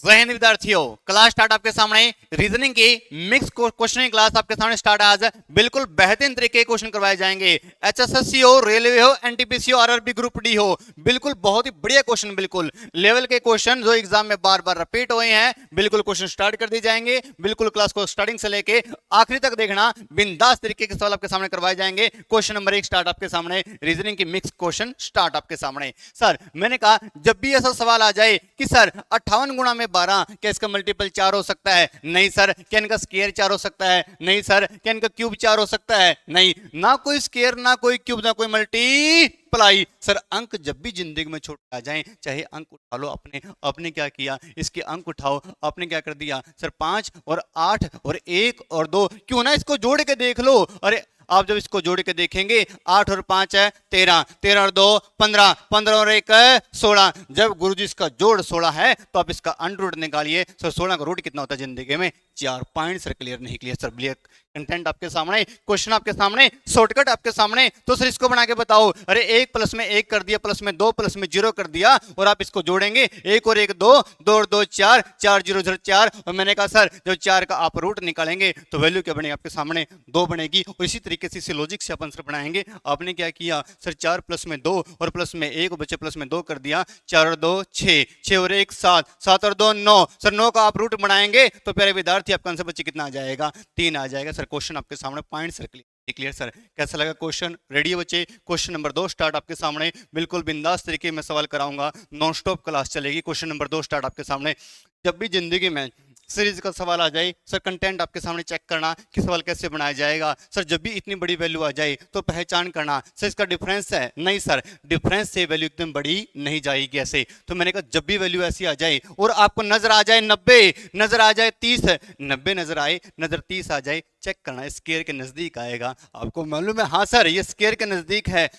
जय हिंद विद्यार्थियों, class start आपके सामने। रीजनिंग की मिक्स क्वेश्चनिंग क्लास आपके सामने स्टार्ट। आज बिल्कुल बेहतरीन तरीके के क्वेश्चन करवाए जाएंगे। एचएसएससी हो, रेलवे हो, एनटीपीसी हो, आरआरबी ग्रुप डी हो, बिल्कुल बहुत ही बढ़िया क्वेश्चन, बिल्कुल लेवल के क्वेश्चन जो एग्जाम में बार बार रिपीट हुए हैं। बिल्कुल क्वेश्चन स्टार्ट कर दिए जाएंगे। बिल्कुल क्लास को स्टार्टिंग से लेके आखिरी तक देखना, बिंदास तरीके के सवाल आपके सामने करवाए जाएंगे। क्वेश्चन नंबर 1 स्टार्ट आपके सामने। रीजनिंग की मिक्स क्वेश्चन स्टार्ट आपके सामने। सर मैंने कहा जब भी ऐसा सवाल आ जाए कि सर 58 गुणा में 12, क्या इसका मल्टीपल 4 हो सकता है? नहीं सर। क्या इनका स्क्वायर 4 हो सकता है? नहीं सर। क्या इनका क्यूब 4 हो सकता है? नहीं। ना कोई स्क्वायर, ना कोई क्यूब, ना कोई मल्टीप्लाई। सर अंक जब भी जिंदगी में छोटे आ जाएं, चाहे अंक उठा लो अपने, आपने क्या किया, इसके अंक उठाओ, आपने क्या कर दिया सर 5 और 8 और 1 और 2, क्यों ना इसको जोड़ के देख लो। अरे आप जब इसको जोड़ के देखेंगे 8 और 5 है 13, 13 और 2 15, 15 और 1 है 16। जब गुरुजी इसका जोड़ 16 है तो आप इसका अंडर रूट निकालिए। सर 16 का रूट कितना होता है जिंदगी में? 4। पॉइंट सर क्लियर नहीं क्लियर सर? क्लियर कंटेंट आपके सामने, क्वेश्चन आपके सामने, शॉर्टकट आपके सामने। तो सर इसको बना के बताओ। अरे 1 प्लस में 1 कर दिया, प्लस में 2, प्लस में 0 कर दिया, और आप इसको जोड़ेंगे 1 और 1 2, 2 और 2 4, 4 0 0 4। और मैंने कहा सर जब 4 का आप रूट निकालेंगे तो वैल्यू क्या बनेगी आपके सामने? 2 बनेगी। और इसी तरीके से इसी लॉजिक से अपन सर बनाएंगे। आपने क्या किया सर 4 प्लस में 2 और प्लस में 1 बचे प्लस में 2 कर दिया, 4 और 2 6, 6 और 1 7, 7 और 2 9। सर 9 का आप रूट बनाएंगे तो प्यारे विद्यार्थी आपका आंसर बच्चे कितना आ जाएगा? 3 आ जाएगा। सर क्वेश्चन आपके सामने, पॉइंट सर क्लियर सर? कैसा लगा क्वेश्चन? रेडी है बच्चे? क्वेश्चन नंबर 2 स्टार्ट आपके सामने। बिल्कुल बिंदास तरीके में सवाल कराऊंगा, नॉन स्टॉप क्लास चलेगी। क्वेश्चन नंबर 2 स्टार्ट आपके सामने। जब भी जिंदगी में सीरीज का सवाल आ जाए सर, कंटेंट आपके सामने चेक करना कि सवाल कैसे बनाया जाएगा। सर जब भी इतनी बड़ी वैल्यू आ जाए तो पहचान करना सर इसका डिफरेंस है। नहीं सर, डिफरेंस से वैल्यू इतनी बड़ी नहीं जाएगी ऐसे। तो मैंने कहा जब भी वैल्यू ऐसी आ जाए और आपको नजर आ जाए 90, नजर आ जाए 30, 90 नजर आए, नजर 30 आ जाए, चेक करना स्क्वायर के नजदीक आएगा। आपको मालूम है? हाँ सर ये स्क्वायर के नजदीक है।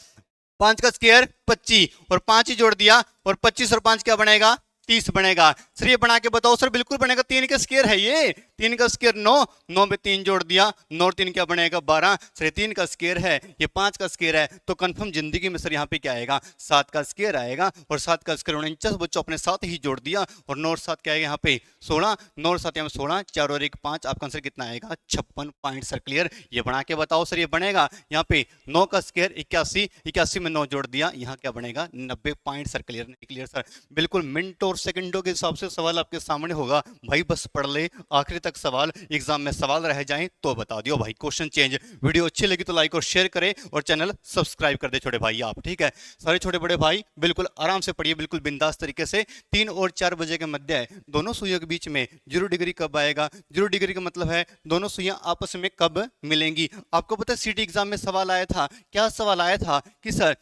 5 का स्क्वायर 25 और 5 ही जोड़ दिया, और 25 और 5 क्या बनेगा? 30 बनेगा। सर ये बना के बताओ। सर बिल्कुल बनेगा। 3 का स्क्वायर है ये, 3 का स्क्वायर 9, 9 में 3 जोड़ दिया, 9 और 3 क्या बनेगा? 12। सर ये 3 का स्क्वायर है, ये 5 का स्क्वायर है, तो कंफर्म जिंदगी में सर यहाँ पे क्या आएगा? 7 का स्क्वायर आएगा। और 7 का स्क्वायर 49 बच्चों अपने साथ ही जोड़ दिया, और 9 और 7 क्या आएगा यहाँ पे? 16, 9 और 7 यहाँ 16, 4 और 1 5। आपका आंसर कितना आएगा? 56 पॉइंट सर क्लियर? ये बना के बताओ। सर ये बनेगा यहाँ पे 9 का स्क्वायर 81, 81 में 9 जोड़ दिया, यहाँ क्या बनेगा? 90 पॉइंट सर क्लियर नहीं क्लियर सर? बिल्कुल मिनट और सेकंडों के हिसाब से सवाल आपके सामने होगा भाई, बस पढ़ ले आखिरी तक सवाल। एग्जाम में सवाल रह जाएं तो बता दियो भाई। Question change. वीडियो अच्छी लगी तो लाइक और शेयर करें, और चैनल सब्सक्राइब कर दे छोटे भाई आप, ठीक है? सारे छोटे बड़े भाई बिल्कुल आराम से पढ़िए, बिल्कुल बिंदास तरीके से। 3 और 4 बजे के मध्य दोनों सुइयों के बीच में 0 डिग्री कब आएगा? 0 डिग्री का मतलब है दोनों सुइयां आपस में कब मिलेंगी। आपको पता है सीटी एग्जाम में सवाल आया था, क्या सवाल आया था कि सर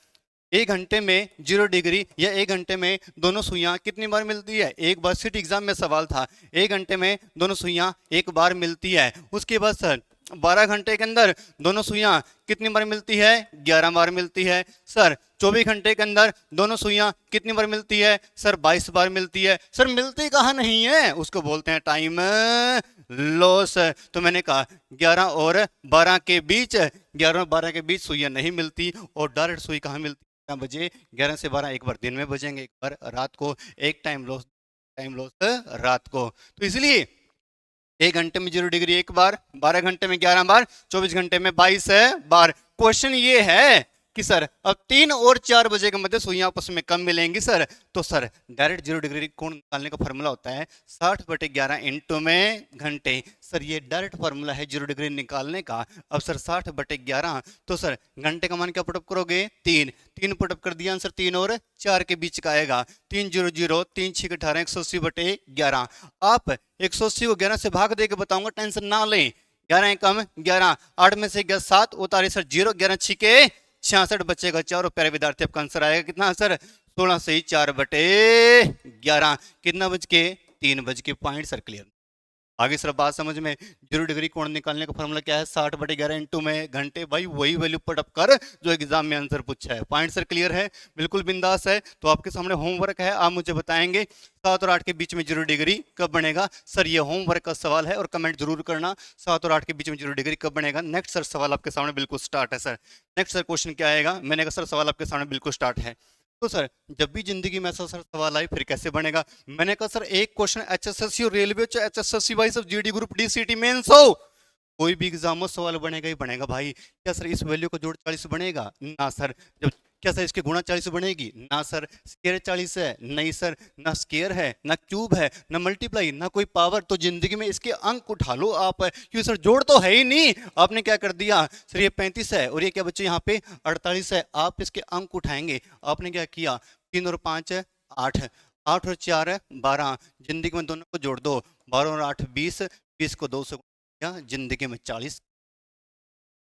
1 घंटे में 0 डिग्री या 1 घंटे में दोनों सुइयां कितनी बार मिलती है? एक बार। सीट एग्जाम में सवाल था 1 घंटे में दोनों सुइयां 1 बार मिलती है। उसके बाद सर 12 घंटे के अंदर दोनों सुइयां कितनी बार मिलती है? 11 बार मिलती है। सर 24 घंटे के अंदर दोनों सुइयां कितनी बार मिलती है? सर 22 बार मिलती है। सर मिलती कहाँ नहीं है, उसको बोलते हैं टाइम लॉस। तो मैंने कहा 11 और 12 के बीच, 11 और 12 के बीच सुइयां नहीं मिलती, और डायरेक्ट सुई कहाँ मिलती? बजे 11 से 12 एक बार दिन में बजेंगे, एक बार रात को। एक टाइम लॉस, टाइम लॉस रात को। तो इसलिए 1 घंटे में 0 डिग्री 1 बार, 12 घंटे में 11 बार, 24 घंटे में 22 बार। क्वेश्चन ये है कि सर अब 3 और 4 बजे के मध्य सुइयां आपस में कब मिलेंगी सर? तो सर डायरेक्ट 0 डिग्री कोण निकालने का फॉर्मूला होता है 60/11 इंटू में घंटे। सर ये डायरेक्ट फॉर्मूला है 0 डिग्री निकालने का। अब सर 60/11, तो सर घंटे का मान क्या पुटअप करोगे? 3, 3 पुटअप कर दिया, आंसर 3 और 4 के बीच का आएगा। 3 0 0, 3 6 18, 180/11। आप 180 को 11 से भाग दे के बताऊंगा, टेंशन ना लें। 11 कम 11, 8 में से 7 उतारे सर 0, 11 छिके 66 बचेगा 4। और प्यारे विद्यार्थी आपका आंसर आएगा कितना? आंसर 16 से ही 4/11। कितना बज के? 3 बज के पॉइंट सर क्लियर? आगे सर बात समझ में? 0 डिग्री कोण निकालने का फॉर्मूला क्या है? 60/11 इंटू में घंटे। भाई वही वैल्यू पुटअप कर जो एग्जाम में आंसर पूछा है। पॉइंट सर क्लियर है? बिल्कुल बिंदास है। तो आपके सामने होमवर्क है, आप मुझे बताएंगे 7 और 8 के बीच में 0 डिग्री कब बनेगा? सर ये होमवर्क का सवाल है, और कमेंट जरूर करना 7 और 8 के बीच में 0 डिग्री कब बनेगा। नेक्स्ट सर सवाल आपके सामने बिल्कुल स्टार्ट है। सर नेक्स्ट सर क्वेश्चन क्या आएगा? मैंने कहा सर सवाल आपके सामने बिल्कुल स्टार्ट है। तो सर जब भी जिंदगी में ऐसा सर सवाल आए फिर कैसे बनेगा? मैंने कहा सर एक क्वेश्चन एचएसएससी और रेलवे एचएसएससी वाई सब जीडी ग्रुप डी सीटी मेंस हो, कोई भी एग्जाम में सवाल बनेगा ही बनेगा भाई। क्या सर इस वैल्यू को जोड़ 40 बनेगा? ना सर। जब क्या सर इसके गुणा 40 बनेगी? ना सर। स्केयर 40 है? नहीं सर। ना स्केयर है, ना क्यूब है, ना मल्टीप्लाई, ना कोई पावर। तो जिंदगी में इसके अंक उठा लो आप, क्यों सर जोड़ तो है ही नहीं। आपने क्या कर दिया सर, ये 35 है और ये क्या बच्चे यहाँ पे 48 है। आप इसके अंक उठाएंगे, आपने क्या किया 3 और 5 है 8, 8 और 4 है 12। जिंदगी में दोनों को जोड़ दो, 12 और 8 20, 20 को 2 से जिंदगी में 40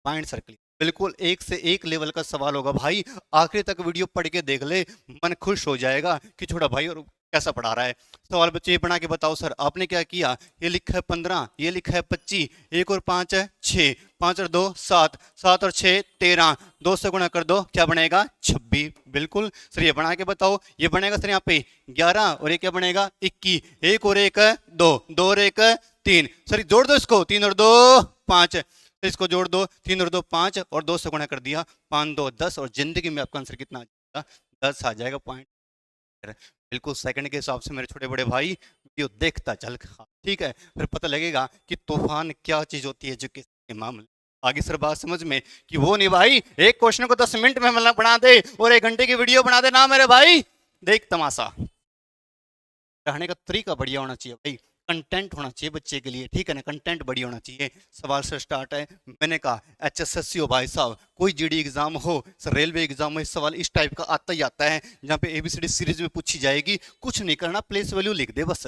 पॉइंट सर्कल। बिल्कुल एक से एक लेवल का सवाल होगा भाई, आखिरी तक वीडियो पढ़ के देख ले, मन खुश हो जाएगा कि छोटा भाई और कैसा पढ़ा रहा है। सवाल बच्चे ये बना के बताओ सर आपने क्या किया। ये लिखा है 15, ये लिखा है 25, 1 और 5 है 6, 5 और 2 7, 7 और 6 13, 2 से गुणा कर दो क्या बनेगा 26। बिल्कुल सर ये बना के बताओ। ये बनेगा सर यहाँ पे 11 और ये क्या बनेगा 21, 1 और 1 2, 2 और 1 3। सर जोड़ दो इसको, 3 और 2 5, तो इसको जोड़ दो, 3 और 2 5 और 2 से गुणा कर दिया 5 2 10 और जिंदगी में आपका आंसर कितना आ जाएगा 10 आ जाएगा पॉइंट। बिल्कुल सेकंड के हिसाब से मेरे छोटे बड़े भाई वीडियो देखता चल, ठीक है, फिर पता लगेगा कि तूफान क्या चीज होती है एजुकेशन के मामले। आगे सर बात समझ में कि वो नहीं भाई एक क्वेश्चन को 10 मिनट में मतलब बना दे और 1 घंटे की वीडियो बना दे ना मेरे भाई। देख तमाशा, रहने का तरीका बढ़िया होना चाहिए भाई, कंटेंट होना चाहिए बच्चे के लिए, ठीक है ना, कंटेंट बढ़िया होना चाहिए। सवाल से स्टार्ट है। मैंने कहा एचएसएससी हो भाई साहब, कोई जीडी एग्जाम हो, रेलवे एग्जाम में सवाल इस टाइप का आता ही आता है जहाँ पे एबीसीडी सीरीज में पूछी जाएगी। कुछ नहीं करना, प्लेस वैल्यू लिख दे बस।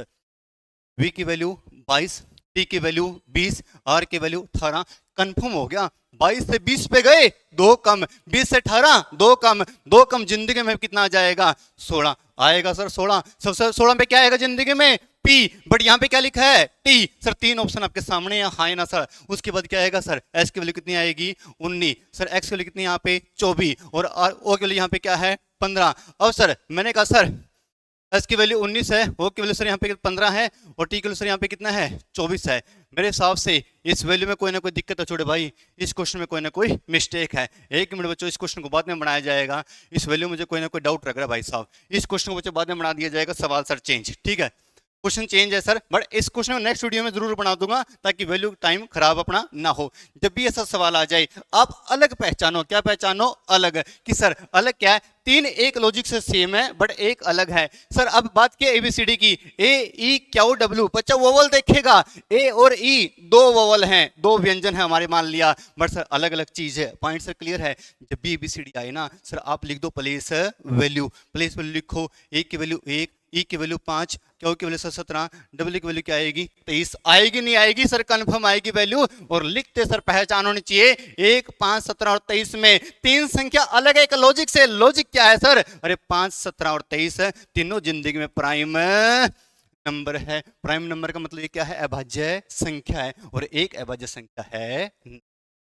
वी की वैल्यू 22, टी की वैल्यू 20, आर की वैल्यू 18। कंफर्म हो गया, 22 से 20 पे गए 2 कम, 20 से 18 2 कम, 2 कम, जिंदगी में कितना आ जाएगा 16 आएगा सर। 16 सबसे 16 पे क्या आएगा जिंदगी में पी, बट यहाँ पे क्या लिखा है टी। सर 3 ऑप्शन आपके सामने है, हाँ ना सर। उसके बाद क्या आएगा सर, एस की वैल्यू कितनी आएगी 19, सर एक्स की वैल्यू कितनी यहाँ पे 24 और ओ की वैल्यू यहाँ पे क्या है 15। अब सर मैंने कहा सर एस की वैल्यू 19 है, ओ की वैल्यू सर यहाँ पे 15 है और टी की वैल्यू सर यहाँ पे कितना है 24 है। मेरे हिसाब से इस वैल्यू में कोई ना कोई दिक्कत है छोटे भाई, इस क्वेश्चन में कोई ना कोई मिस्टेक है। 1 मिनट बच्चों, इस क्वेश्चन को बाद में बनाया जाएगा। इस वैल्यू मुझे कोई ना कोई डाउट लग रहा है भाई साहब, इस क्वेश्चन को बच्चों बाद में बना दिया जाएगा। सवाल सर चेंज, ठीक है, क्वेश्चन चेंज है सर, बट इस क्वेश्चन को नेक्स्ट वीडियो में जरूर बना दूंगा ताकि वैल्यू टाइम खराब अपना ना हो। जब भी ऐसा सवाल आ जाए आप अलग पहचानो, क्या पहचानो अलग, कि सर अलग क्या है, 3 एक लॉजिक से सेम है बट एक अलग है। सर अब बात की एबीसीडी की, ए ई क्यू डब्ल्यू, बच्चा वोवल देखेगा, ए और ई 2 वोवल हैं, 2 व्यंजन है हमारे मान लिया, बट सर अलग अलग चीज है। पॉइंट सर क्लियर है। जब भी एबीसीडी आए ना सर आप लिख दो प्लेस वैल्यू, प्लेस वैल्यू लिखो, ए की वैल्यू 1, ई की वैल्यू 5, क्यू की वैल्यू 17, डब्ल्यू की वैल्यू क्या आएगी 23 आएगी, नहीं आएगी सर कंफर्म आएगी वैल्यू। और लिखते सर पहचान होनी चाहिए 1 5 17 और 23 में 3 संख्या अलग है एक लॉजिक से। लॉजिक क्या है सर, अरे 5 17 और 23 तीनों जिंदगी में प्राइम नंबर है। प्राइम नंबर का मतलब ये क्या है, अभाज्य संख्या है और एक अभाज्य संख्या है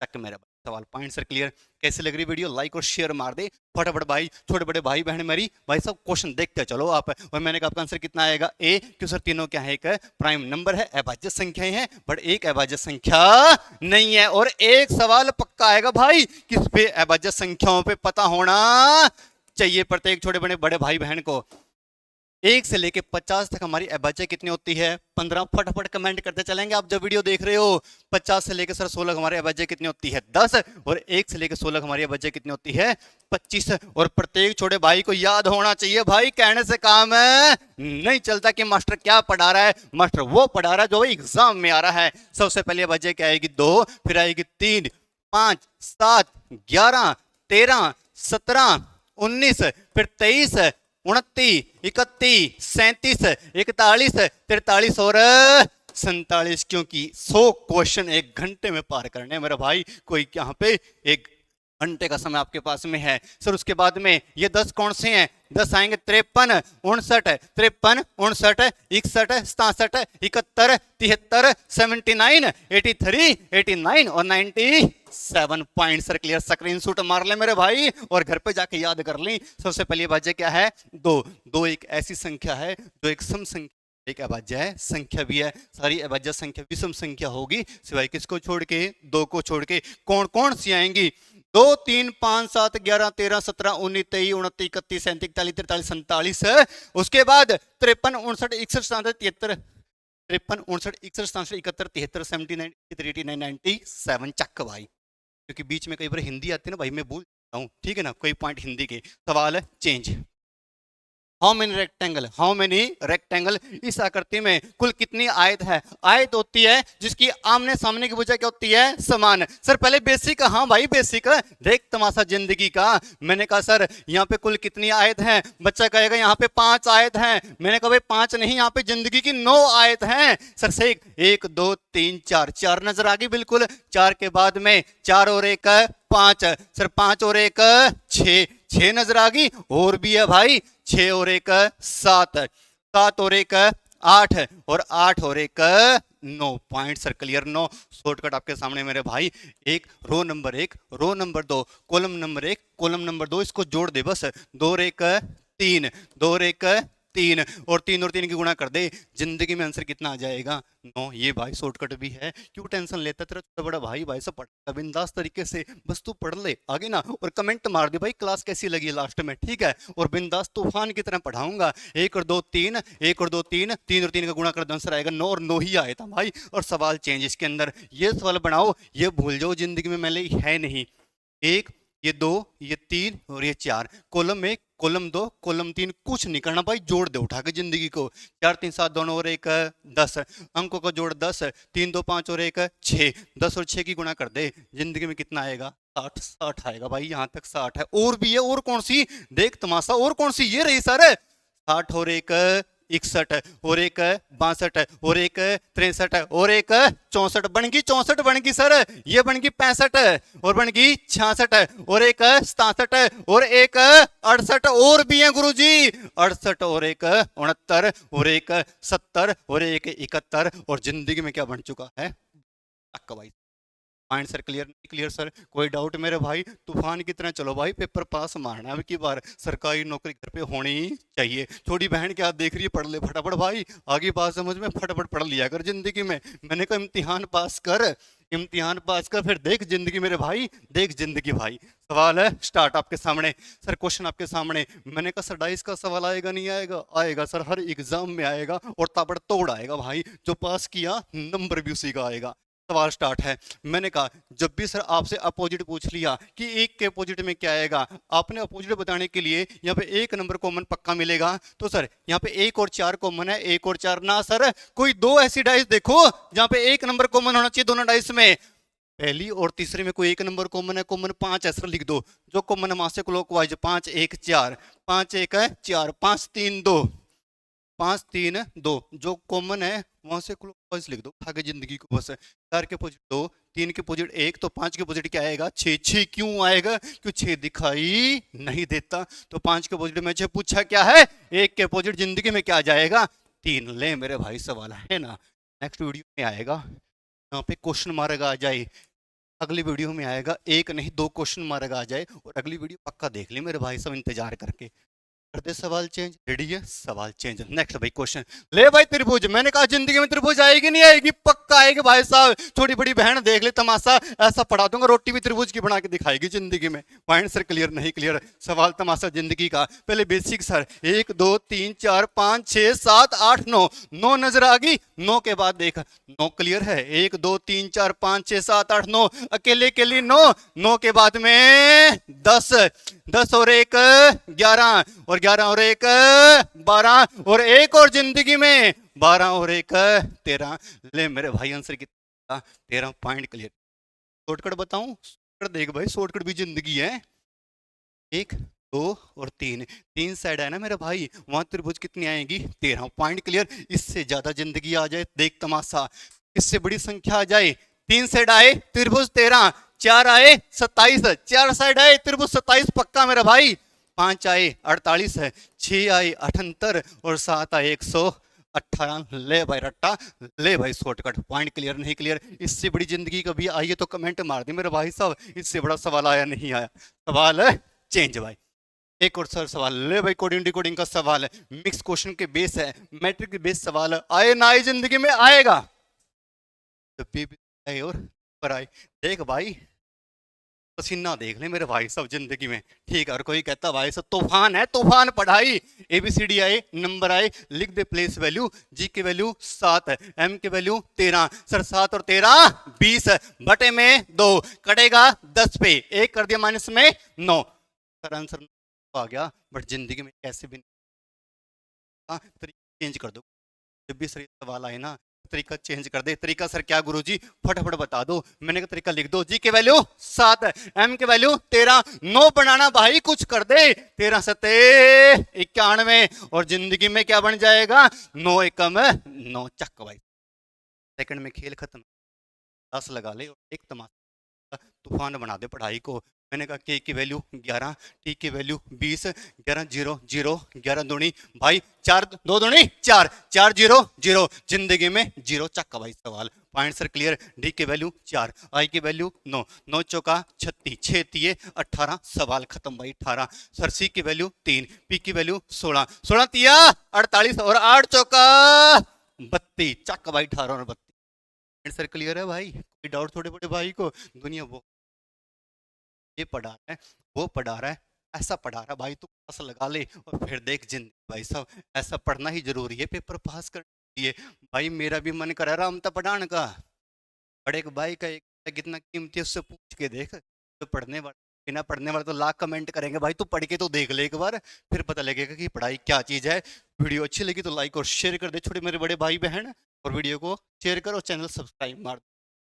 तक। मेरा सवाल पॉइंट सर क्लियर। कैसे लग रही वीडियो, लाइक और शेयर मार दे फटाफट भाई, छोटे बड़े भाई बहन मेरी भाई सब क्वेश्चन देखते चलो आप। और मैंने कहा आपका आंसर कितना आएगा ए, क्यों सर तीनों क्या है एक प्राइम नंबर है, अभाज्य संख्याएं हैं बट एक अभाज्य संख्या नहीं है। और एक सवाल पक्का आएगा भाई, किस पे अभाज्य संख्याओं पे पता होना चाहिए प्रत्येक छोटे बड़े बड़े भाई बहन को। 1 से लेके 50 तक हमारी अभाज्य कितनी होती है 15, फटाफट कमेंट करते चलेंगे आप जब वीडियो देख रहे हो। 50 से लेके सर 16 हमारी अभाज्य कितनी होती है 10 और 1 से लेके 16 हमारी अभाज्य कितनी होती है 25। और प्रत्येक छोटे भाई को याद होना चाहिए भाई, कहने से काम है नहीं चलता कि मास्टर क्या पढ़ा रहा है, मास्टर वो पढ़ा रहा है जो एग्जाम में आ रहा है। सबसे पहले अभाज्य क्या आएगी 2, फिर आएगी 3 5 7 11 13 17 19, फिर 23 29 31 37 41 43 और 47, क्योंकि 100 क्वेश्चन 1 घंटे में पार करने मेरा भाई। कोई यहाँ पे 1 घंटे का समय आपके पास में है सर। उसके बाद में ये 10 कौन से हैं, 10 आएंगे 53 59 53 59 61 67 71 73 79 83 89 और 97 पॉइंट सर क्लियर। स्क्रीनशॉट मार ले मेरे भाई और घर पे जाके याद कर ली। सबसे पहले अभाज्य क्या है 2, 2 एक ऐसी संख्या है जो एक सम संख्या, एक अभाज्य है, संख्या भी है। सारी अभाज्य संख्या विषम संख्या होगी सिवाय किसको छोड़ के, 2 को छोड़ के। कौन कौन सी आएंगी, दो तीन पांच सात 11 13 17 19 23 29 31 37 41 43 47 उसके बाद 53 59 61 67 73 53 59 61 67 71 73 79 83 89 97 चक भाई, क्योंकि बीच में कई बार हिंदी आती है ना भाई, मैं भूल जाता हूँ, ठीक है ना, कोई पॉइंट हिंदी के। सवाल चेंज। हाउ मेनी रेक्टेंगल, इस आकृति में कुल कितनी आयत है। आयत होती है जिसकी आमने सामने की भुजा क्या होती है, समान। सर पहले बेसिक, हाँ भाई बेसिक, देख तमाशा जिंदगी का। मैंने कहा सर यहाँ पे कुल कितनी आयत है, बच्चा कहेगा यहाँ पे 5 आयत हैं। मैंने कहा भाई 5 नहीं, यहाँ पे जिंदगी की 9 आयत हैं। सर से 1 2 3 4, 4 नजर आ गई बिल्कुल। 4 के बाद में 4 और 1 5, सर 5 और 1 6, 6 नजर आ गई। और भी है भाई, 6 और 1 7, 7 और 1 8, और 8 और 1 9 पॉइंट। सर क्लियर, 9 शॉर्टकट आपके सामने मेरे भाई। एक row number 1, row number 2, column number 1, column number 2, इसको जोड़ दे बस। 2 और 1 3, 2 और 1 3, और 3 और 3 की गुणा कर दे, जिंदगी में आंसर कितना आ जाएगा, 9। ये भाई शॉर्टकट भी है, क्यों टेंशन लेता तेरा छोटा बड़ा भाई, भाई सब पढ़ बिंदास तरीके से, बस तू पढ़ ले आगे ना, और कमेंट मार दे भाई क्लास कैसी लगी लास्ट में, ठीक है। और बिंदास तूफान की तरह पढ़ाऊंगा। 1 और 2 3, 1 और 2 3, 3 और 3 का गुणा कर दो, आंसर आएगा 9, और 9 ही आया था भाई। और सवाल चेंज इसके अंदर, ये सवाल बनाओ, ये भूल जाओ जिंदगी में मैंने है नहीं। 1, ये 2, ये 3 और ये 4, कॉलम 1 कॉलम 2 कॉलम 3, कुछ नहीं करना भाई, जोड़ दे उठा के जिंदगी को। 4 3 7 दोनों और 1 10, अंकों को जोड़ 10, 3 2 5 और 1 6, 10 और 6 की गुणा कर दे, जिंदगी में कितना आएगा, 60, 60 आएगा भाई, यहाँ तक 60 है। और भी है, और कौन सी, देख तमाशा, और कौन सी, ये रही सर, 60 और 1 61, और 1 62, और 1 63, और 1 64, बन गई 64, बन गई सर, ये बन गई 65, और बन गई 66, और 1 67, और 1 68, और भी है गुरुजी, 68 और 1 69, और 1 70, और 1 71, और जिंदगी में क्या बन चुका है, भाई। पॉइंट सर क्लियर, नहीं क्लियर सर, कोई डाउट मेरे भाई, तूफान की तरह चलो भाई, पेपर पास मारना है की बार, सरकारी नौकरी घर पे होनी चाहिए। छोटी बहन क्या देख रही है, पढ़ ले फटाफट भाई, आगे बात समझ में, फटाफट पढ़ लिया कर जिंदगी में। मैंने कहा इम्तिहान पास कर, इम्तिहान पास कर, फिर देख जिंदगी मेरे भाई, देख जिंदगी भाई। सवाल है स्टार्ट आपके सामने, सर क्वेश्चन आपके सामने। मैंने कहा सर डाइस का सवाल आएगा नहीं आएगा, आएगा सर, हर एग्जाम में आएगा, और ताबड़तोड़ आएगा भाई, जो पास किया नंबर भी उसी का आएगा। सवाल स्टार्ट है। मैंने कहा जब भी सर आपसे अपोजिट पूछ लिया कि एक के अपोजिट में क्या आएगा, आपने अपोजिट बताने के लिए यहाँ पे 1 नंबर कॉमन पक्का मिलेगा, तो सर यहाँ पे 1 और 4 कॉमन है, 1 और 4 ना सर, कोई 2 ऐसी डाइस देखो जहाँ पे 1 नंबर कॉमन होना चाहिए दोनों डाइस में। पहली और तीसरे में कोई 1 नंबर कॉमन है, कॉमन 5 ऐसा लिख दो, जो कॉमन है वहां से क्लॉकवाइज 5 1 4, 5 1 4, 5 3 2, 5 3 2, जो कॉमन है वहां से क्लॉकवाइज लिख दो आगे जिंदगी को बस। 4 के अपोजिट 2, 3 के अपोजिट 1, तो 5 के अपोजिट क्या आएगा, 6। 6 क्यों आएगा, क्यों 6 दिखाई नहीं देता, तो 5 के अपोजिट में 6 पूछा क्या है, 1 के अपोजिट जिंदगी में क्या आ जाएगा, 3। ले मेरे भाई सवाल है ना, नेक्स्ट वीडियो में आएगा, यहाँ पे क्वेश्चन मार्क आ जाए, अगली वीडियो में आएगा, 1 नहीं 2 क्वेश्चन मार्क आ जाए, और अगली वीडियो पक्का देख ले मेरे भाई सब, इंतजार करके। करते सवाल चेंज, रेडी है, सवाल चेंज। नेक्स्ट भाई क्वेश्चन, ले भाई त्रिभुज, मैंने कहा जिंदगी में त्रिभुज आएगी नहीं आएगी, पक्का आएगी भाई साहब, छोटी बड़ी बहन देख ले तमाशा, ऐसा पढ़ा दूंगा रोटी भी त्रिभुज की बना के दिखाएगी जिंदगी में। पॉइंट सर क्लियर, नहीं क्लियर, सवाल तमाशा जिंदगी का। पहले बेसिक सर, 1 2 3 4 5 6 7 8 9, 9 नजर आ गई, 9 के बाद देख 9 क्लियर है, 1 2 3 4 5 6 7 8 9, अकेले अकेले 9, 9 के बाद में 10, 10 और 1 11, और 11 और 1 12, और 1 और जिंदगी में 12 और 1 13। ले मेरे भाई आंसर कितना, 13। Point clear. शॉर्टकट बताऊं, शॉर्टकट देख भाई, शॉर्टकट भी जिंदगी है। 1 2 और 3, 3 साइड है ना मेरे भाई, वहां त्रिभुज कितनी आएगी, 13। Point clear. इससे ज्यादा जिंदगी आ जाए, देख तमाशा, इससे बड़ी संख्या आ जाए, 3 साइड आए त्रिभुज 13, 4 आए 27, 4 साइड आए त्रिभुज 27 पक्का मेरा भाई, 5 आए 48 है, 6 आए 78, और 7 आए 118। ले भाई रट्टा, ले भाई शॉर्टकट। पॉइंट क्लियर, नहीं क्लियर, इससे बड़ी जिंदगी कभी आई है तो कमेंट मार दी मेरे भाई साहब, इससे बड़ा सवाल आया नहीं आया। सवाल है चेंज भाई। एक और सर सवाल, ले भाई कोडिंग डिकोडिंग का सवाल है, मिक्स क्वेश्चन के बेस है, मैट्रिक के बेस सवाल है, आए ना आए जिंदगी में आएगा, तो और पर आए। देख भाई पसीना देख ले मेरे भाई साहब जिंदगी में, ठीक है। और कोई कहता भाई साहब तूफान है, तूफान पढ़ाई, ABCD आए, नंबर आए, लिख दे प्लेस वैल्यू। जी की वैल्यू 7 है, M की वैल्यू 13। सर 7 और 13 20 बटे में 2 कटेगा 10 पे, 1 कर दिया माइनस में 9। सर आंसर आ गया, बट जिंदगी में कैसे भी तरीका चेंज कर दो। जब भी सर ये सवाल आए ना, तरीका चेंज कर दे। तरीका सर क्या गुरुजी, फटाफट बता दो। मैंने कहा तरीका लिख दो। जी की वैल्यू 7, M की वैल्यू 13, 9 बनाना भाई, कुछ कर दे। 13 सते 91, और जिंदगी में क्या बन जाएगा, 9 एकम 9। चक भाई, सेकंड में खेल खत्म। 10 लगा ले और एक तमाशा तूफान बना दे पढ़ाई को। मैंने कहा के की वैल्यू 11, टी की वैल्यू 20, 11 0 0, 11 दूनी भाई 4, 2 दूनी 4, 4 0 0, जिंदगी में 0। चक्का भाई सवाल, पॉइंट सर क्लियर। डी की वैल्यू 4, आई की वैल्यू 9, 9 चौका 36, 6 तिये 18, सवाल खत्म भाई 18। सर सी की वैल्यू 3, पी की वैल्यू 16, 16 तिया 48, और 8 चौका 32। चक्का भाई 18 और 32। सर क्लियर है भाई, कोई डाउट थोड़े बड़े भाई को। दुनिया वो ये पढ़ा रहा है, वो पढ़ा रहा है, ऐसा पढ़ा रहा है भाई, तू क्लास लगा ले और फिर देख जिंदगी। भाई साहब ऐसा पढ़ना ही जरूरी है पेपर पास करने के लिए। भाई मेरा भी मन कर रहा अमता पढ़ान का, बड़े एक भाई का एक कितना कीमती है, उससे पूछ के देख। तो पढ़ने वाला, बिना पढ़ने वाले तो लाख कमेंट करेंगे भाई, तू पढ़ के तो देख ले एक बार, फिर पता लगेगा कि पढ़ाई क्या चीज़ है। वीडियो अच्छी लगी तो लाइक और शेयर कर दे छोटे मेरे बड़े भाई बहन, और वीडियो को शेयर करो, चैनल सब्सक्राइब मार।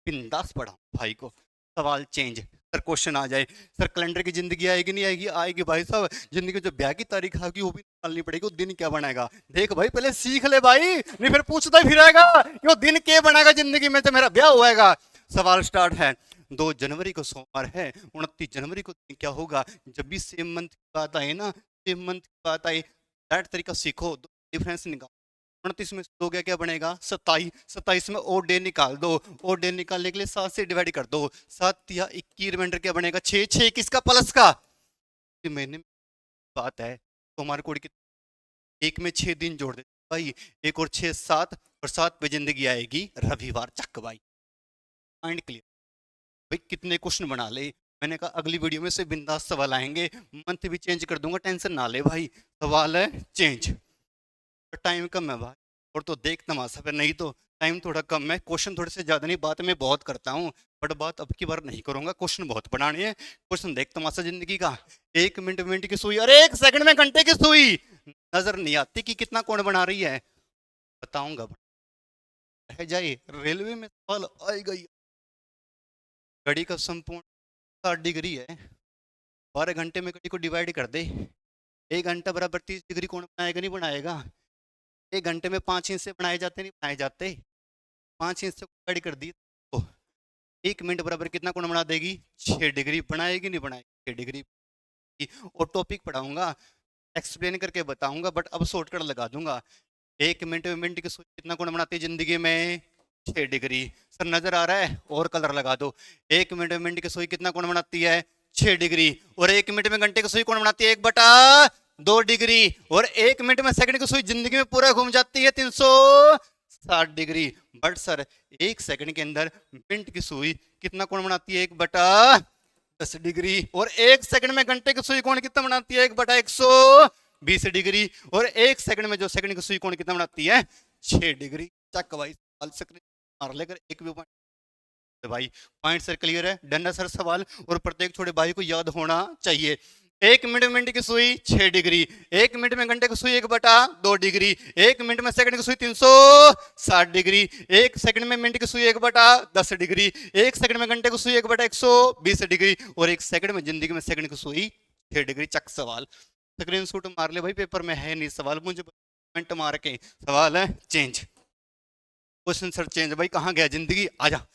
बिंदास पढ़ा भाई को। सवाल चेंज, सर क्वेश्चन आ जाए, सर कैलेंडर की जिंदगी आएगी नहीं आएगी, आएगी भाई साहब। जिंदगी जो ब्याह की तारीख आएगी वो भी निकालनी पड़ेगी, वो दिन क्या बनाएगा देख भाई, पहले सीख ले भाई, नहीं फिर पूछता ही फिरेगा कि वो दिन क्या बनाएगा जिंदगी में, तो मेरा ब्याह होएगा। सवाल स्टार्ट है। 2 जनवरी को सोमवार है, 29 जनवरी को क्या होगा। जब भी सेम मंथ की बात आए ना, सेम मंथ की बात आई, डायरेक्ट तरीका सीखो, डिफरेंस निकालो। 29 में 2 गया क्या बनेगा 27, 27 में और डे निकाल दो, और डे निकालने के लिए 7 से डिवाइड कर दो, 7 या 21, रिमाइंडर क्या बनेगा 6, 6 किसका प्लस का। महीने में बात है तो हमारे कोड की 1 में 6 दिन जोड़ दे भाई, 1 और 6 7, और 7 पे जिंदगी आएगी रविवार। चक भाई, माइंड क्लियर भाई। कितने क्वेश्चन बना ले, मैंने कहा अगली वीडियो में से बिंदास सवाल आएंगे, मंथ भी चेंज कर दूंगा, टेंशन ना ले भाई। सवाल है चेंज, टाइम कम है भाई, और तो देख तमाशा पे, नहीं तो टाइम थोड़ा कम है, क्वेश्चन थोड़े से ज़्यादा नहीं, बात मैं बहुत करता हूँ बट बात अब की बार नहीं करूँगा, क्वेश्चन बहुत बनाने हैं। क्वेश्चन देख तमाशा जिंदगी का। 1 मिनट मिनट की सुई, अरे 1 सेकंड में घंटे की सुई, नजर नहीं आती कि कितना कोण बना रही है, बताऊंगा। रह जाए रेलवे में सवाल आएगा ही। घड़ी का संपूर्ण 60 डिग्री है, 12 घंटे में घड़ी को डिवाइड कर दे, 1 घंटा बराबर 30 डिग्री कोण बनाएगा नहीं बनाएगा। 1 घंटे में 5 इंच से बनाए जाते नहीं बनाए जाते, 5 इंच से डिवाइड कर दी तो 1 मिनट बराबर कितना कोण बना देगी 6 डिग्री, बनाएगी नहीं बनाएगी 6 डिग्री। और टॉपिक पढ़ाऊंगा, एक्सप्लेन करके बताऊंगा, बट अब शॉर्टकट लगा दूंगा। 1 मिनट में मिनट की सोच कितना कोण बनाती है जिंदगी में 6 डिग्री। सर नजर आ रहा है, और कलर लगा दो। 1 मिनट में मिनट की सुई कितना कोण बनाती है 6 डिग्री, और 1 मिनट में घंटे की सुई कोण बनाती है 1/2 डिग्री, और 1 मिनट में सेकंड की सुई जिंदगी में पूरा घूम जाती है 360 डिग्री। बट सर 1 सेकंड के अंदर मिनट की सुई कितना कोण बनाती है 1/10 डिग्री, और 1 सेकंड में घंटे की सुई कोण कितना बनाती है 1/120 डिग्री, और 1 सेकंड में जो सेकंड की सुई कोण कितना बनाती है 6 डिग्री। चक भाई मार लेकर एक भी पॉइंट भाई, पॉइंट सर क्लियर है, डन है सर सवाल। और प्रत्येक छोटे भाई को याद होना चाहिए। 1 मिनट में मिनट की सुई 6 डिग्री, 1 मिनट में घंटे की सुई 1/2 डिग्री, 1 मिनट में सेकंड की सुई 360 डिग्री, 1 सेकंड में मिनट की सुई 1/10 डिग्री, 1 सेकंड में घंटे की सुई 1/120 डिग्री, और 1 सेकंड में जिंदगी में सेकंड की सुई 6 डिग्री। चक सवाल, स्क्रीनशॉट मार ले भाई, पेपर में है नहीं सवाल, मुझे कमेंट मार के। सवाल है चेंज, क्वेश्चन सर चेंज भाई, कहाँ गया जिंदगी, आजा।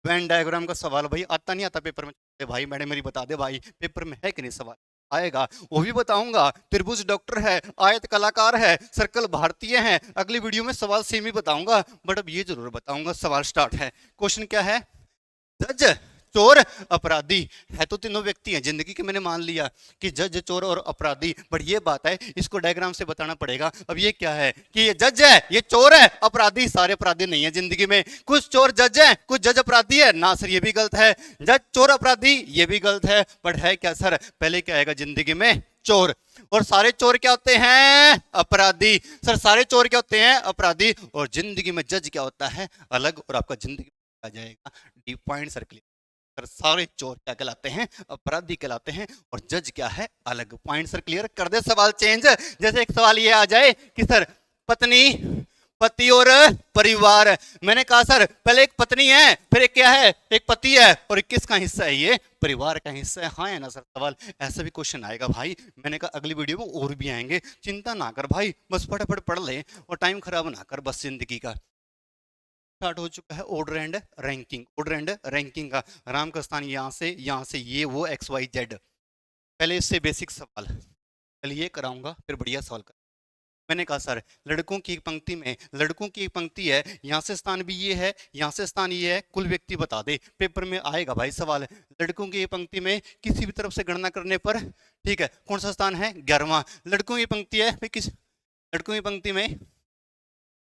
वेन डायग्राम का सवाल भाई आता नहीं आता पेपर में, भाई मैडम मेरी बता दे भाई पेपर में है कि नहीं सवाल, आएगा वो भी बताऊंगा। त्रिभुज डॉक्टर है, आयत कलाकार है, सर्कल भारतीय है, अगली वीडियो में सवाल सेम ही बताऊंगा, बट अब ये जरूर बताऊंगा। सवाल स्टार्ट है, क्वेश्चन क्या है, जज चोर अपराधी है तो तीनों व्यक्ति हैं जिंदगी के। मैंने मान लिया कि जज, चोर और अपराधी, बट ये बात है इसको डायग्राम से बताना पड़ेगा। अब ये क्या है कि ये जज है, ये चोर है, अपराधी सारे अपराधी नहीं है जिंदगी में। कुछ चोर जज है, कुछ जज अपराधी है ना सर, ये भी गलत है। जज चोर अपराधी ये भी गलत है, बट है क्या सर, पहले क्या आएगा जिंदगी में, चोर। और सारे चोर क्या होते हैं, अपराधी। सर सारे चोर क्या होते हैं, अपराधी। और जिंदगी में जज क्या होता है, अलग। और आपका जिंदगी आ जाएगा डी पॉइंट सर्कल। सारे चोर क्या कहलाते हैं, अपराधी कहलाते हैं, और जज क्या है, अलग। पॉइंट सर क्लियर कर दे, सवाल चेंज। जैसे एक सवाल ये आ जाए कि सर पत्नी, पति और परिवार। मैंने कहा सर पहले एक पत्नी है, फिर एक क्या है, एक पति है, और किसका हिस्सा है, ये परिवार का हिस्सा है। हाँ है ना सर सवाल, ऐसा भी क्वेश्चन आएगा भाई। मैंने कहा अगली वीडियो में और भी आएंगे, चिंता ना कर भाई, बस फटाफट पढ़ ले और टाइम खराब ना कर बस जिंदगी का। स्टार्ट हो चुका है order and ranking. Order and ranking का राम का स्थान यहाँ से ये वो एक्स वाई जेड। पहले इससे बेसिक सवाल पहले ये कराऊंगा, फिर बढ़िया सवाल कर। मैंने कहा सर लड़कों की एक पंक्ति में, लड़कों की एक पंक्ति है, यहाँ से स्थान भी ये है, यहाँ से स्थान ये है, कुल व्यक्ति बता दे। पेपर में आएगा भाई सवाल। लड़कों की एक पंक्ति में किसी भी तरफ से गणना करने पर, ठीक है, कौन सा स्थान है, 11वां। लड़कों की पंक्ति है, किस लड़कों की पंक्ति में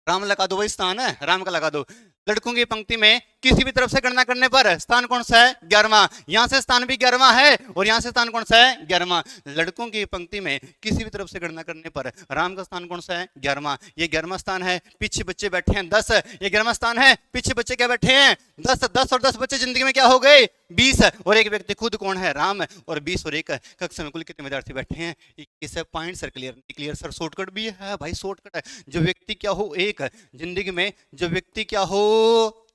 राम लगा दो, वही स्थान है, राम का लगा दो। लड़कों की पंक्ति में किसी भी तरफ से गणना करने पर स्थान कौन सा है, 11वां। यहां से स्थान भी 11वां है, और यहां से स्थान कौन सा है, 11वां। लड़कों की पंक्ति में किसी भी तरफ से गणना करने पर राम का स्थान कौन सा है, 11वां। ये 11वां स्थान है, पीछे बच्चे बैठे हैं 10। ये 11वां स्थान है, पीछे बच्चे क्या बैठे हैं, 10। 10 और 10 बच्चे जिंदगी में क्या हो गए, 20। और एक व्यक्ति खुद कौन है, राम। और 20 और 1 कक्षा में कुल कितने विद्यार्थी बैठे हैं, 21 है। Point sir clear, clear sir. Shortcut भी है भाई, शॉर्टकट है। जो व्यक्ति क्या हो, एक। जिंदगी में जो व्यक्ति क्या हो,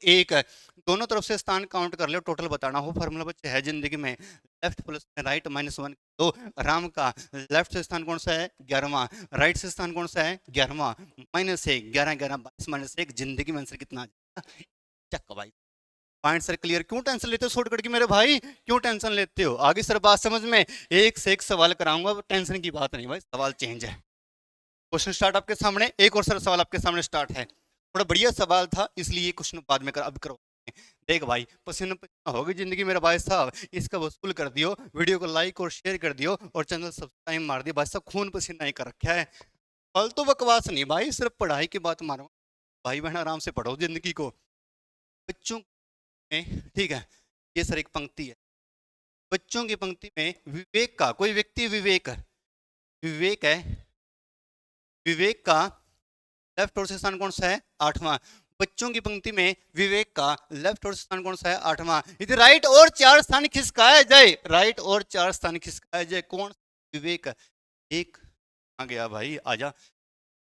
एक। दोनों तरफ से स्थान काउंट कर लो, टोटल बताना हो। फॉर्मूला बच्चे है जिंदगी में, लेफ्ट प्लस राइट -1 2। राम का लेफ्ट से स्थान कौन सा है, 11वां। राइट से स्थान कौन सा है, 11वां। -1 11 11 22 -1। जिंदगी में आंसर कितना आ जाएगा, चक भाई। Point sir clear. क्यों टेंशन लेते हो शॉर्टकट की मेरे भाई, क्यों टेंशन लेते हो, आगे सर बात समझ में। एक से एक सवाल कराऊंगा, टेंशन की बात नहीं भाई, सवाल चेंज है। क्वेश्चन स्टार्ट आपके सामने, एक और सर सवाल आपके सामने स्टार्ट है। थोड़ा बढ़िया सवाल था इसलिए ये क्वेश्चन बाद में कर, अब करो। देख भाई पसीना पसीना होगी जिंदगी मेरा भाई साहब, इसका वसूल कर दियो, वीडियो को लाइक और शेयर कर दियो, और चैनल सब्सक्राइब मार दियो भाई साहब। खून पसीना ही कर रखा है, फालतू बकवास नहीं भाई, सिर्फ पढ़ाई की बात मारो भाई बहन, आराम से पढ़ो जिंदगी को बच्चों में, ठीक है। ये सर एक पंक्ति है, बच्चों की पंक्ति में विवेक का, कोई व्यक्ति विवेक, विवेक है, विवेक का लेफ्ट और से स्थान कौन सा है, 8वां। बच्चों की पंक्ति में विवेक का लेफ्ट और स्थान कौन सा है, 8वां। यदि राइट और 4 स्थान खिसकाए जाए, राइट और 4 स्थान खिसकाए जाए, कौन विवेक, एक आ गया भाई, आजा,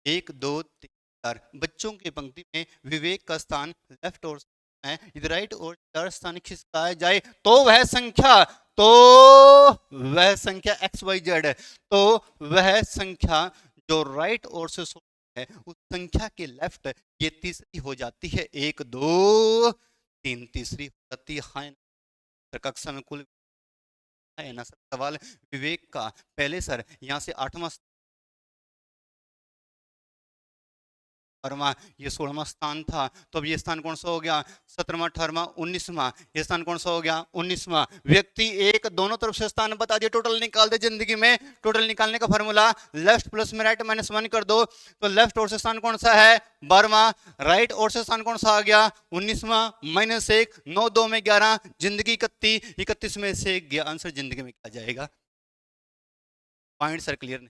1 2 3 4। बच्चों की पंक्ति में विवेक का स्थान लेफ्ट और है, यदि राइट और 4 स्थान खिसकाए जाए तो वह संख्या, तो वह संख्या एक्स वाई जेड है। तो वह संख्या जो राइट और से है उस संख्या के लेफ्ट ये तीसरी हो जाती है, 1 2 3 तीसरी हो जाती है। हाँ कक्षा में कुल है ना सर सवाल विवेक का। पहले सर यहाँ से 8वां, ये 16वां स्थान था, तो अब ये स्थान कौन सा हो गया, 17वां 18वां 19वां। ये स्थान कौन सा हो गया, 19वां। व्यक्ति एक, दोनों तरफ से स्थान बता दिए, टोटल निकाल दे जिंदगी में। टोटल निकालने का फॉर्मूला लेफ्ट प्लस में राइट -1 कर दो, तो लेफ्ट और से स्थान कौन सा है, 12वां। राइट और से स्थान कौन सा आ गया, 19वां। -1 9 2 में 11, जिंदगी 31, 31 में से आंसर जिंदगी में क्या जाएगा। पॉइंट सर क्लियर नहीं,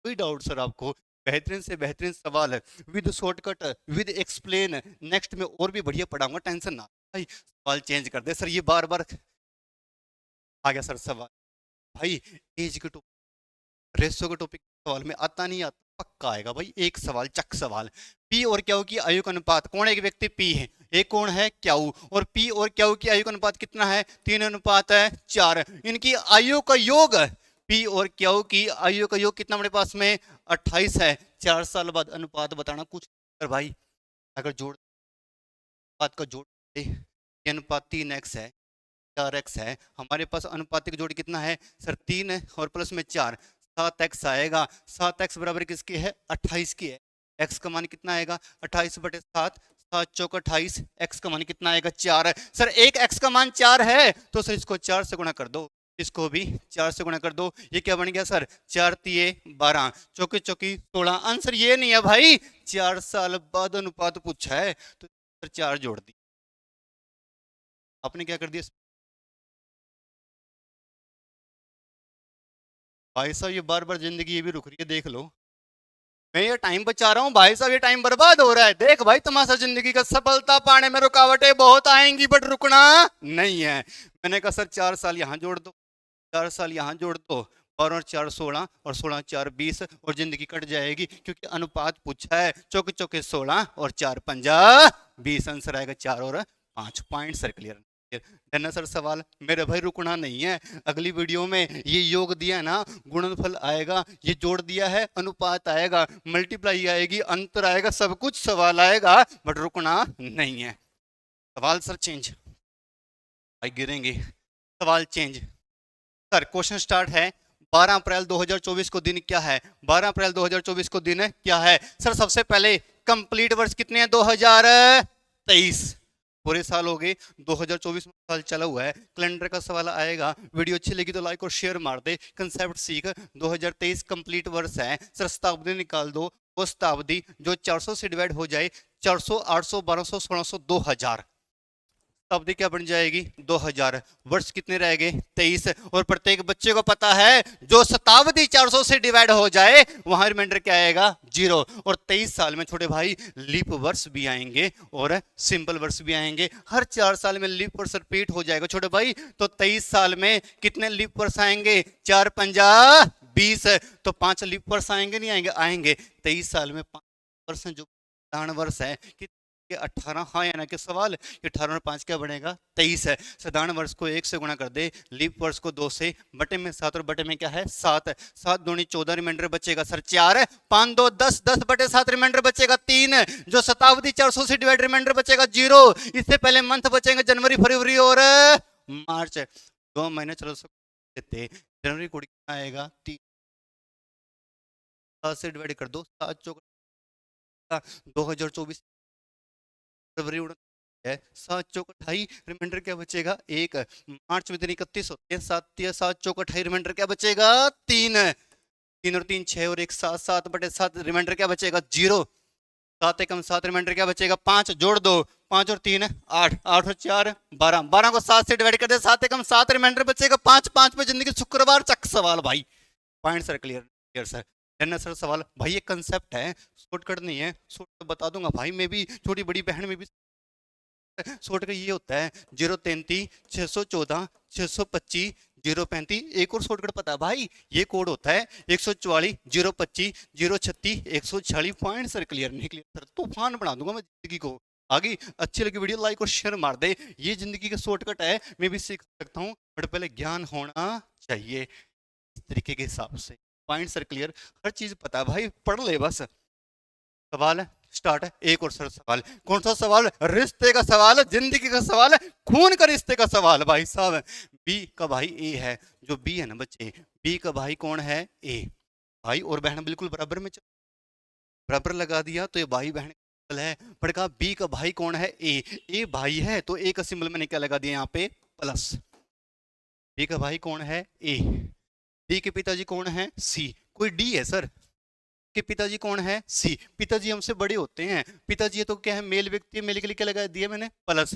कोई डाउट सर आपको। बेहतरीन से बेहतरीन सवाल है, with shortcut, with explain. Next में और भी बढ़िया पढ़ाऊंगा, टेंशन ना भाई। सवाल चेंज कर दे सर, ये बार बार आ गया सर सवाल भाई। एज के टॉपिक, रेशो के टॉपिक सवाल में आता नहीं आता, पक्का आएगा भाई। एक सवाल चक सवाल, पी और क्यू की आयु का अनुपात। कौन एक व्यक्ति पी है, एक कौन है क्यू, और पी और क्यू की आयु का अनुपात कितना है, 3:4। इनकी आयु का योग, पी और क्यू की आयु का योग कितना हमारे पास में, 28 है। 4 साल बाद अनुपात बताना कुछ कर भाई, अगर जोड़ अनुपात का जोड़, अनुपात 3x है, 4x है। हमारे पास अनुपातिक जोड़ कितना है सर, 3 और प्लस में 4, 7x आएगा। 7x बराबर किसकी है, 28 की है। x का मान कितना आएगा, 28/7, 7 चौक 28, x का मान कितना आएगा 4 है। सर एक x का मान 4 है तो सर इसको 4 से गुणा कर दो, इसको भी 4 से गुणा कर दो। ये क्या बन गया सर 4 तिये 12, चौकी चौकी 16। आंसर ये नहीं है भाई, 4 साल बाद अनुपात पूछा है तो सर 4 जोड़ दी। आपने क्या कर दिया भाई साहब, ये बार बार जिंदगी ये भी रुक रही है, देख लो। मैं ये टाइम बचा रहा हूँ भाई साहब, ये टाइम बर्बाद हो रहा है। देख भाई तमाशा जिंदगी का, सफलता पाने में रुकावटें बहुत आएंगी बट रुकना नहीं है। मैंने कहा सर 4 साल यहाँ जोड़ दो, 4 साल यहाँ जोड़ दो, 12 और 4 16 और 16 4 20 और जिंदगी कट जाएगी, क्योंकि अनुपात पूछा है। चौके चौके 16 और 4 पंजा 20, आंसर आएगा 4 और 5 point. Sir clear done sir सवाल। मेरे भाई रुकना नहीं है, अगली वीडियो में ये योग दिया है ना, गुणनफल आएगा, ये जोड़ दिया है अनुपात आएगा, मल्टीप्लाई आएगी, अंतर आएगा, सब कुछ सवाल आएगा बट रुकना नहीं है। सवाल सर चेंज, भाई गिरेंगे, सवाल चेंज। सर क्वेश्चन स्टार्ट है, 12 अप्रैल 2024 को दिन क्या है? 12 अप्रैल 2024 को दिन क्या है? सर सबसे पहले कंप्लीट वर्ष कितने हैं? 2023, पूरे साल हो गए, 2024 साल चला हुआ है। कैलेंडर का सवाल आएगा, वीडियो अच्छी लगी तो लाइक और शेयर मार दे, कंसेप्ट सीख। 2023 कंप्लीट वर्ष है। सर शताब्दी निकाल दो, वो शताब्दी जो 400 से डिवाइड हो जाए, 400 800 1200 1600 2000, शताब्दी क्या बन जाएगी 2000। वर्ष कितने रह गए 23, और प्रत्येक बच्चे को पता है जो शताब्दी 400 से डिवाइड हो जाए वहां रिमाइंडर क्या आएगा 0। और 23 साल में छोटे भाई लीप वर्ष भी आएंगे और सिंपल वर्ष भी आएंगे। हर 4 साल में लीप वर्ष रिपीट हो जाएगा छोटे भाई। तो 23 साल में कितने लीप वर्ष आएंगे? 4 पंजा 20, तो 5 लीप वर्ष आएंगे नहीं आएंगे? आएंगे। 23 साल में 5 वर्ष जो साधारण वर्ष है कि 18, हाँ या ना के सवाल। 18 और 5 क्या बनेगा 23 है। साधारण वर्ष को 1 से गुणा कर दे, लीप वर्ष को 2 से, बटे में 7 और बटे में क्या है 7, 7 दूनी 14, रिमाइंडर बचेगा सर 4, 5 2 10, 10 बटे 7 रिमाइंडर बचेगा 3, जो शताब्दी 400 से डिवाइड रिमाइंडर बचेगा 0। इससे पहले मंथ बचेंगे जनवरी फरवरी और मार्च, 2 महीने चलो देते। जनवरी को कितना आएगा 3, 7 से डिवाइड कर दो, 7 चौक 2024 फरवरी है, 7 चौक 28, रिमाइंडर क्या बचेगा 1। मार्च में दिन 31 होते हैं, 7 चौक 28, रिमाइंडर क्या बचेगा 3, 3 और 3 6 और 1 7, 7 बटे 7, रिमाइंडर क्या बचेगा 0। 7 एकम 7, रिमाइंडर क्या बचेगा 5, जोड़ दो, 5 और 3 8, 8 और 4 12, 12 को 7 से डिवाइड कर दे, 7 एकम 7, रिमाइंडर बचेगा 5, 5 में जिंदगी शुक्रवार। चक सवाल भाई, point sir clear clear sir. Sir सवाल भाई, ये कंसेप्ट है, शॉर्टकट नहीं है, शॉर्टकट बता दूंगा भाई। मैं भी छोटी बड़ी बहन में भी शॉर्टकट ये होता है 033 614 625 035। एक और शॉर्टकट पता है भाई, ये कोड होता है 144 025 036 146। पॉइंट सर क्लियर नहीं क्लियर सर, तूफान बना दूंगा मैं जिंदगी को। आगे अच्छी लगी वीडियो लाइक और शेयर मार दे, ये जिंदगी का शॉर्टकट है, मैं भी सीख सकता हूँ बट पहले ज्ञान होना चाहिए इस तरीके के हिसाब से। पॉइंट सर क्लियर, हर चीज पता है भाई, पढ़ ले बस। सवाल है स्टार्ट है, एक और सर सवाल। कौन सा सवाल? रिश्ते का सवाल है, जिंदगी का सवाल है, खून का रिश्ते का सवाल भाई साहब। बी का भाई ए है, जो बी है ना बच्चे, बी का भाई कौन है ए। भाई और बहन बिल्कुल बराबर में बराबर लगा दिया तो ये भाई बहन है। पर कहा बी का भाई कौन है ए भाई है, तो ए का सिंबल मैंने क्या लगा दिया यहाँ पे प्लस। बी का भाई कौन है ए, डी के पिताजी कौन है सी, कोई डी है सर कि पिताजी कौन है सी, पिताजी हमसे बड़े होते हैं, पिताजी ये तो क्या है मेल व्यक्ति है, मेल के लिए क्या लगा दिया मैंने प्लस।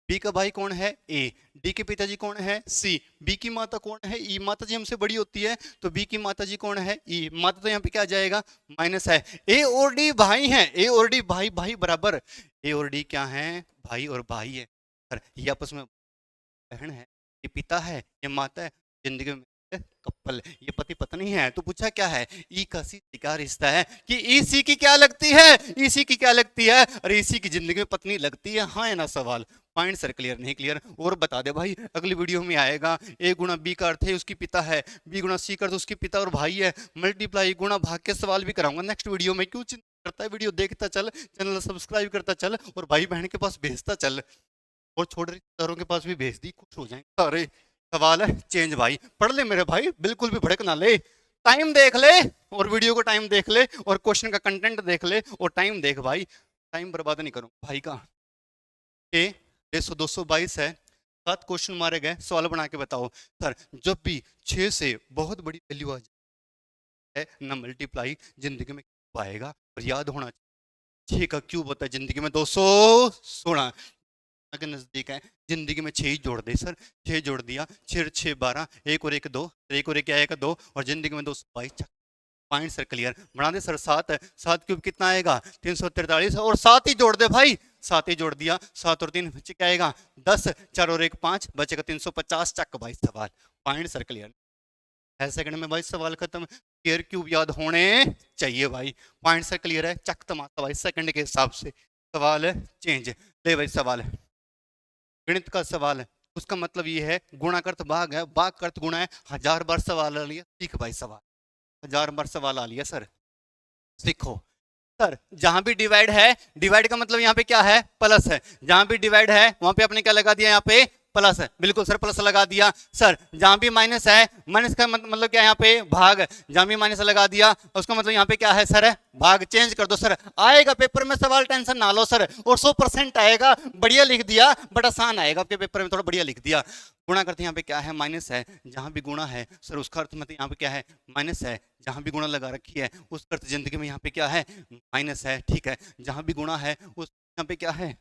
बी का भाई कौन है ए, डी के पिताजी कौन है सी, बी की माता कौन है ई, माता जी हमसे बड़ी होती है तो बी की माता जी कौन है ई, माता तो यहाँ पे क्या आ जाएगा माइनस है। ए और डी भाई हैं, ए और डी भाई भाई बराबर, ए और डी क्या है भाई और भाई है सर, ये आपस में बहन है, ये पिता है, ये माता है, जिंदगी में कपल, ये पति पत्नी है। तो पूछा क्या है ई का सी का रिश्ता है कि ई सी की क्या लगती है, ई सी की क्या लगती है, और ई सी की जिंदगी में पत्नी लगती है, हाँ है ना सवाल। पॉइंट सर क्लियर नहीं क्लियर और बता दे भाई, अगली वीडियो में आएगा ए गुणा बी का अर्थ है उसकी पिता है, बी गुणा सी का अर्थ उसकी पिता और भाई है, मल्टीप्लाई गुणा भाग के सवाल भी कराऊंगा नेक्स्ट वीडियो में। क्यों चिंता करता है, वीडियो देखता चल, चैनल सब्सक्राइब करता चल और भाई बहन के पास भेजता चल और छोटे रिश्तेदारों के पास भी भेज दी, खुश हो जाएंगे। अरे सवाल है चेंज भाई, पढ़ ले मेरे भाई, बिल्कुल भी भड़क ना ले, टाइम देख ले और वीडियो को टाइम देख ले और क्वेश्चन का कंटेंट देख ले और टाइम देख भाई। टाइम बर्बाद नहीं करूँ भाई का। ए 222 है, 7 क्वेश्चन मारे गए, सवाल बना के बताओ। सर जब भी 6 से बहुत बड़ी वैल्यू आ जाए ना मल्टीप्लाई जिंदगी में आएगा, और याद होना चाहिए 6 का क्यूब होता है जिंदगी में 216 के नजदीक है। जिंदगी में 6 ही जोड़ दे सर, 6 जोड़ दिया, 6 6 12, 1 और 1 2, 1 और 1 क्या आएगा 2, और जिंदगी में 222। Point sir clear. बना दे सर 7 है, 7 क्यूब कितना आएगा 343, और 7 ही जोड़ दे भाई, 7 ही जोड़ दिया, 7 और 3 बच्चे क्या आएगा 10, 4 और 1 5, बचेगा 350। चक भाई सवाल, पॉइंट सर क्लियर है। सेकंड में भाई सवाल खत्म। स्क्वायर क्यूब याद होने चाहिए भाई, पॉइंट सर क्लियर है। चक तमाशा भाई, सेकंड के हिसाब से सवाल चेंज। ले भाई सवाल गणित का सवाल है, उसका मतलब ये है गुणा करत भाग है, भाग करत गुणा है। 1000 बार सवाल आ लिया, सीख भाई सवाल, 1000 बार सवाल आ लिया सर, सीखो। सर जहां भी डिवाइड है, डिवाइड का मतलब यहाँ पे क्या है प्लस है, जहां भी डिवाइड है वहां पे आपने क्या लगा दिया यहाँ पे प्लस है, बिल्कुल सर प्लस लगा दिया। सर जहां भी माइनस है, माइनस का मतलब क्या है यहाँ पे भाग, जहां भी माइनस लगा दिया उसका मतलब यहाँ पे क्या है सर भाग। चेंज कर दो सर, आएगा पेपर में सवाल, टेंशन ना लो सर, और 100% आएगा। बढ़िया लिख दिया, बट आसान आएगा आपके पेपर में, थोड़ा बढ़िया लिख दिया। गुणा करते यहाँ पे क्या है माइनस है, जहां भी गुणा है सर उसका अर्थ मतलब यहाँ पे क्या है माइनस है, जहां भी गुणा लगा रखी है उसका अर्थ जिंदगी में यहाँ पे क्या है माइनस है, ठीक है। जहां भी गुणा है उस यहाँ पे क्या है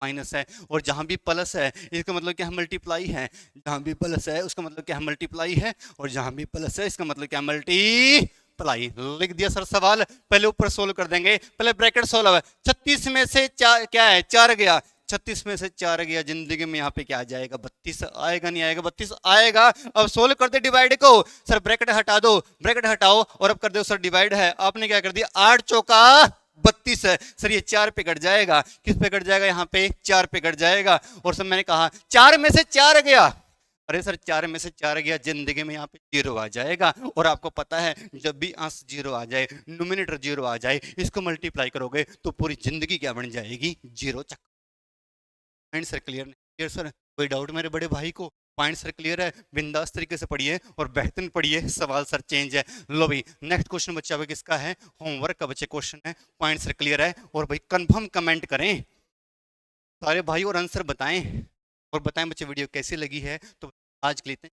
माइनस है, और जहां भी प्लस है इसका मतलब क्या है मल्टीप्लाई है, जहां भी प्लस है उसका मतलब क्या है मल्टीप्लाई है, और जहां भी प्लस है इसका मतलब क्या मल्टीप्लाई। लिख दिया सर सवाल, पहले ऊपर सोल्व कर देंगे, पहले ब्रैकेट सोल्व है। 36 में से 4 क्या है 4 गया, 36 में से 4 गया, जिंदगी में यहाँ पे क्या आ जाएगा 32 आएगा, नहीं आएगा 32 आएगा। अब सोल्व कर दे डिवाइड को सर, ब्रैकेट हटा दो, ब्रैकेट हटाओ, और अब कर दो सर डिवाइड है, आपने क्या कर दिया 8 चौका 32 है सर, ये 4 पे कट जाएगा, किस पे कट जाएगा यहाँ पे 4 पे कट जाएगा। और सर मैंने कहा 4 में से 4 गया, अरे सर 4 में से 4 गया, जिंदगी में यहाँ पे 0 आ जाएगा। और आपको पता है जब भी अंश 0 आ जाए, नोमिनेटर 0 आ जाए, इसको मल्टीप्लाई करोगे तो पूरी जिंदगी क्या बन जाएगी 0। चक point sir clear clear sir, कोई डाउट मेरे बड़े भाई को? पॉइंट सर क्लियर है, बिंदास तरीके से पढ़िए और बेहतरीन पढ़िए, सवाल सर चेंज है। लो भाई नेक्स्ट क्वेश्चन बच्चा भाई किसका है, होमवर्क का बच्चे क्वेश्चन है। पॉइंट सर क्लियर है, और भाई कंफर्म कमेंट करें सारे भाई और आंसर बताएं, और बताएं बच्चे वीडियो कैसी लगी है। तो आज के लिए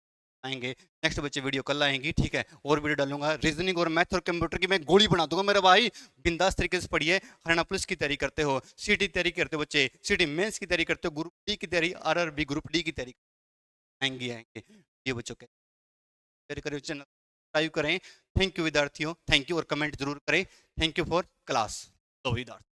आएंगे, नेक्स्ट बच्चे वीडियो कल आएंगी, ठीक है। और वीडियो डालूंगा रीजनिंग और मैथ और कंप्यूटर की, मैं गोली बना दूंगा मेरे भाई। बिंदास तरीके से पढ़िए। हरियाणा पुलिस की तैयारी करते हो, सीटी तैयारी करते हो बच्चे, सीटी मेंस की तैयारी करते हो, ग्रुप डी की तैयारी, आरआरबी ग्रुप डी की तैयारी आएंगे आएंगे ये बच्चों के तैयारी करें, चैनल सब्सक्राइब करें। थैंक यू विद्यार्थियों, थैंक यू, और कमेंट जरूर करें। Thank you for class. तो विद्यार्थी